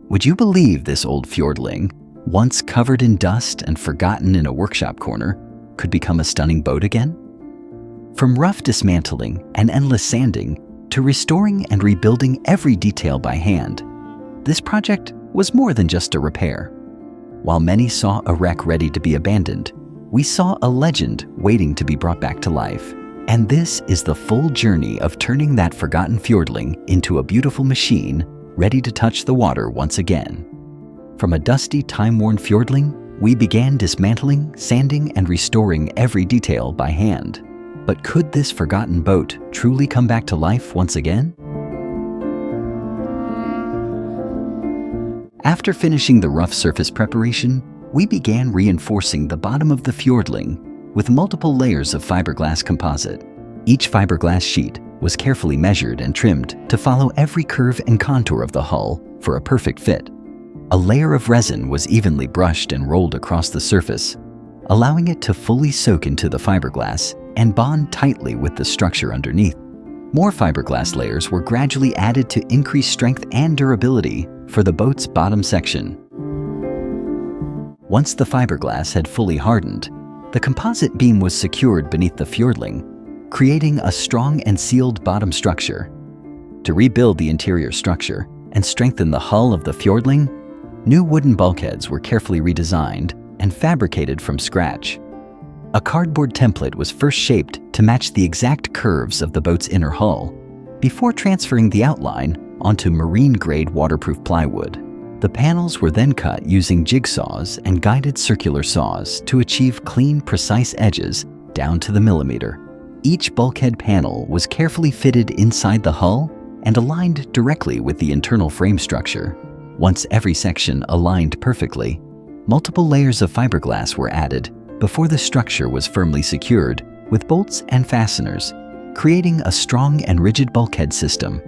Would you believe this old fjordling, once covered in dust and forgotten in a workshop corner, could become a stunning boat again? From rough dismantling and endless sanding to restoring and rebuilding every detail by hand, this project was more than just a repair. While many saw a wreck ready to be abandoned, we saw a legend waiting to be brought back to life. And this is the full journey of turning that forgotten fjordling into a beautiful machine ready to touch the water once again. From a dusty, time-worn fjordling, we began dismantling, sanding, and restoring every detail by hand. But could this forgotten boat truly come back to life once again? After finishing the rough surface preparation, we began reinforcing the bottom of the fjordling with multiple layers of fiberglass composite. Each fiberglass sheet was carefully measured and trimmed to follow every curve and contour of the hull for a perfect fit. A layer of resin was evenly brushed and rolled across the surface, allowing it to fully soak into the fiberglass and bond tightly with the structure underneath. More fiberglass layers were gradually added to increase strength and durability for the boat's bottom section. Once the fiberglass had fully hardened, the composite beam was secured beneath the fjordling, creating a strong and sealed bottom structure. To rebuild the interior structure and strengthen the hull of the fjordling, new wooden bulkheads were carefully redesigned and fabricated from scratch. A cardboard template was first shaped to match the exact curves of the boat's inner hull, before transferring the outline onto marine-grade waterproof plywood. The panels were then cut using jigsaws and guided circular saws to achieve clean, precise edges down to the millimeter. Each bulkhead panel was carefully fitted inside the hull and aligned directly with the internal frame structure. Once every section aligned perfectly, multiple layers of fiberglass were added before the structure was firmly secured with bolts and fasteners, creating a strong and rigid bulkhead system.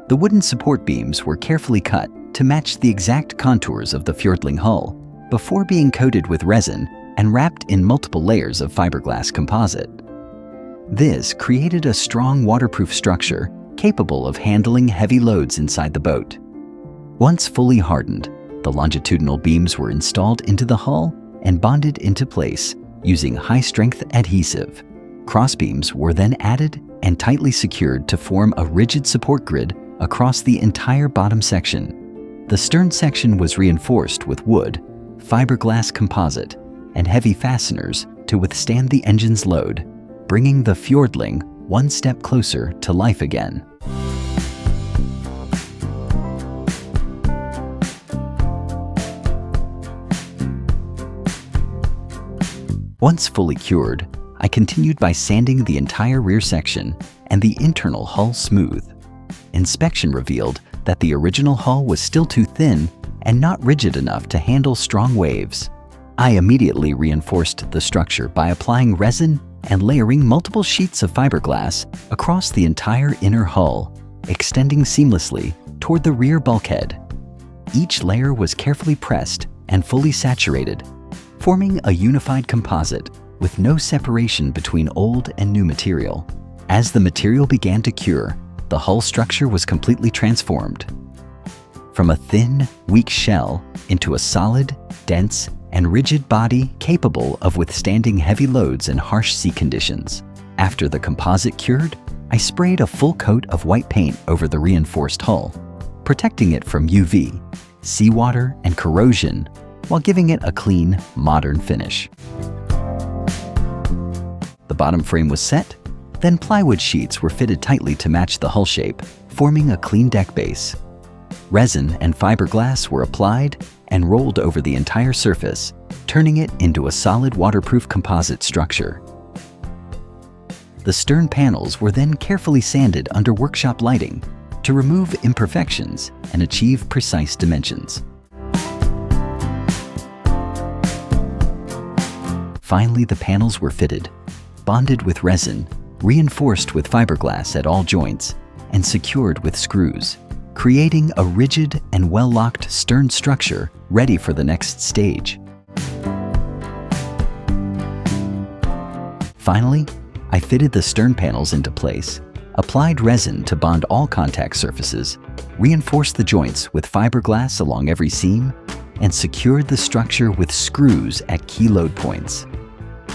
The wooden support beams were carefully cut to match the exact contours of the fjordling hull before being coated with resin and wrapped in multiple layers of fiberglass composite. This created a strong waterproof structure capable of handling heavy loads inside the boat. Once fully hardened, the longitudinal beams were installed into the hull and bonded into place using high-strength adhesive. Crossbeams were then added and tightly secured to form a rigid support grid across the entire bottom section. The stern section was reinforced with wood, fiberglass composite, and heavy fasteners to withstand the engine's load, bringing the fjordling one step closer to life again. Once fully cured, I continued by sanding the entire rear section and the internal hull smooth. Inspection revealed that the original hull was still too thin and not rigid enough to handle strong waves. I immediately reinforced the structure by applying resin and layering multiple sheets of fiberglass across the entire inner hull, extending seamlessly toward the rear bulkhead. Each layer was carefully pressed and fully saturated, forming a unified composite with no separation between old and new material. As the material began to cure, the hull structure was completely transformed. From a thin, weak shell into a solid, dense, and rigid body capable of withstanding heavy loads and harsh sea conditions. After the composite cured, I sprayed a full coat of white paint over the reinforced hull, protecting it from UV, seawater, and corrosion while giving it a clean, modern finish. The bottom frame was set, then plywood sheets were fitted tightly to match the hull shape, forming a clean deck base. Resin and fiberglass were applied and rolled over the entire surface, turning it into a solid waterproof composite structure. The stern panels were then carefully sanded under workshop lighting to remove imperfections and achieve precise dimensions. Finally, the panels were fitted, bonded with resin, reinforced with fiberglass at all joints, and secured with screws, creating a rigid and well-locked stern structure ready for the next stage. Finally, I fitted the stern panels into place, applied resin to bond all contact surfaces, reinforced the joints with fiberglass along every seam, and secured the structure with screws at key load points.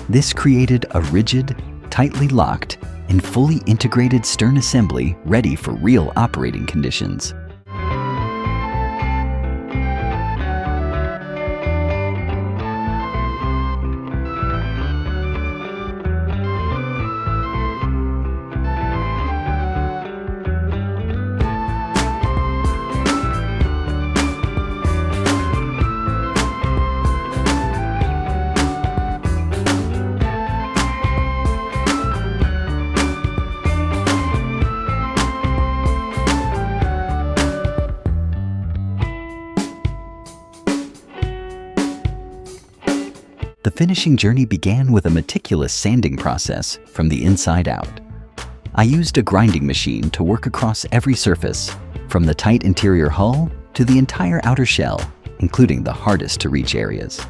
This created a rigid, tightly locked, and fully integrated stern assembly ready for real operating conditions. The finishing journey began with a meticulous sanding process from the inside out. I used a grinding machine to work across every surface, from the tight interior hull to the entire outer shell, including the hardest to reach areas.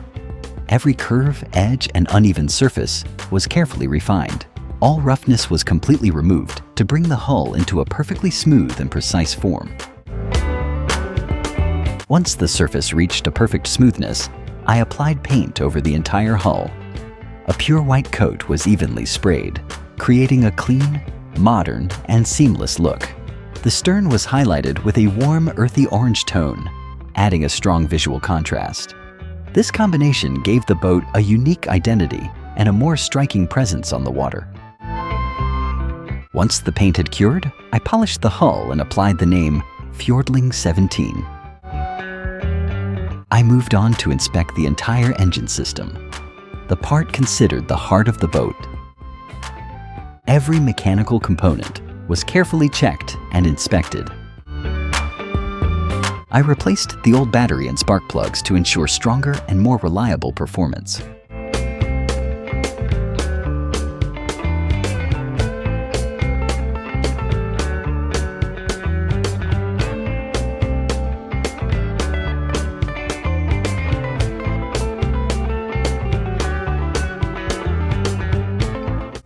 Every curve, edge, and uneven surface was carefully refined. All roughness was completely removed to bring the hull into a perfectly smooth and precise form. Once the surface reached a perfect smoothness, I applied paint over the entire hull. A pure white coat was evenly sprayed, creating a clean, modern, and seamless look. The stern was highlighted with a warm, earthy orange tone, adding a strong visual contrast. This combination gave the boat a unique identity and a more striking presence on the water. Once the paint had cured, I polished the hull and applied the name Fjordling 17. I moved on to inspect the entire engine system, the part considered the heart of the boat. Every mechanical component was carefully checked and inspected. I replaced the old battery and spark plugs to ensure stronger and more reliable performance.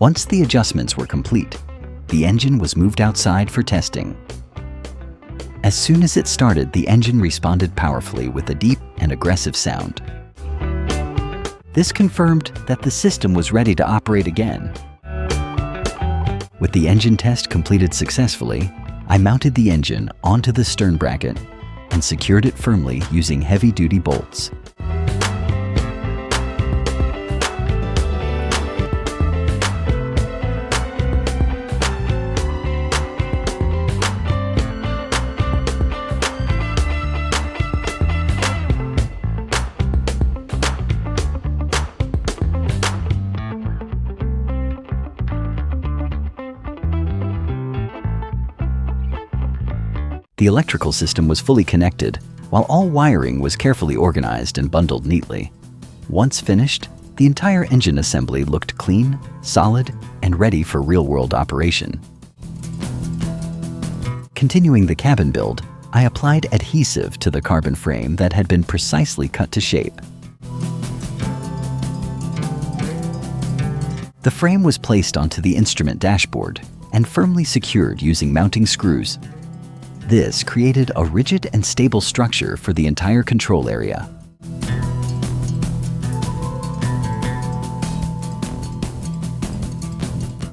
Once the adjustments were complete, the engine was moved outside for testing. As soon as it started, the engine responded powerfully with a deep and aggressive sound. This confirmed that the system was ready to operate again. With the engine test completed successfully, I mounted the engine onto the stern bracket and secured it firmly using heavy-duty bolts. The electrical system was fully connected, while all wiring was carefully organized and bundled neatly. Once finished, the entire engine assembly looked clean, solid, and ready for real-world operation. Continuing the cabin build, I applied adhesive to the carbon frame that had been precisely cut to shape. The frame was placed onto the instrument dashboard and firmly secured using mounting screws. This created a rigid and stable structure for the entire control area.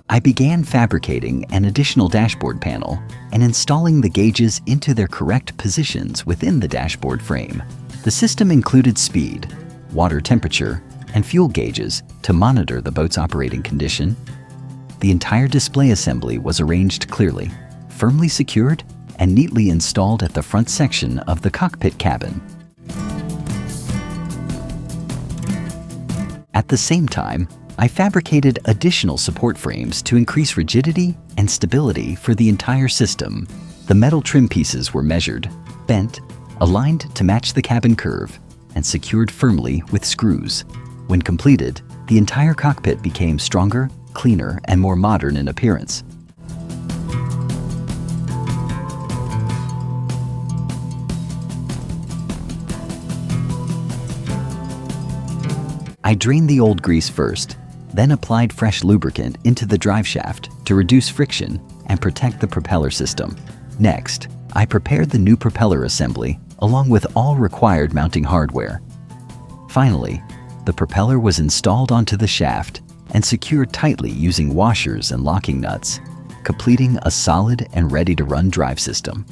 I began fabricating an additional dashboard panel and installing the gauges into their correct positions within the dashboard frame. The system included speed, water temperature, and fuel gauges to monitor the boat's operating condition. The entire display assembly was arranged clearly, firmly secured, and neatly installed at the front section of the cockpit cabin. At the same time, I fabricated additional support frames to increase rigidity and stability for the entire system. The metal trim pieces were measured, bent, aligned to match the cabin curve, and secured firmly with screws. When completed, the entire cockpit became stronger, cleaner, and more modern in appearance. I drained the old grease first, then applied fresh lubricant into the drive shaft to reduce friction and protect the propeller system. Next, I prepared the new propeller assembly along with all required mounting hardware. Finally, the propeller was installed onto the shaft and secured tightly using washers and locking nuts, completing a solid and ready-to-run drive system.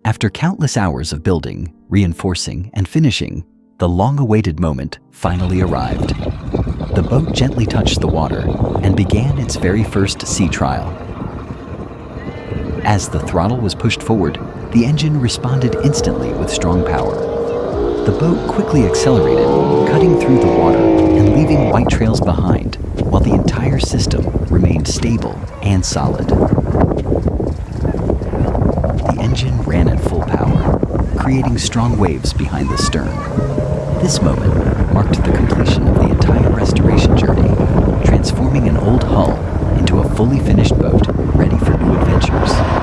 After countless hours of building, reinforcing, and finishing, the long-awaited moment finally arrived. The boat gently touched the water and began its very first sea trial. As the throttle was pushed forward, the engine responded instantly with strong power. The boat quickly accelerated, cutting through the water and leaving white trails behind, while the entire system remained stable and solid. The engine ran at full power, creating strong waves behind the stern. This moment marked the completion of the entire restoration journey, transforming an old hull into a fully finished boat ready for new adventures.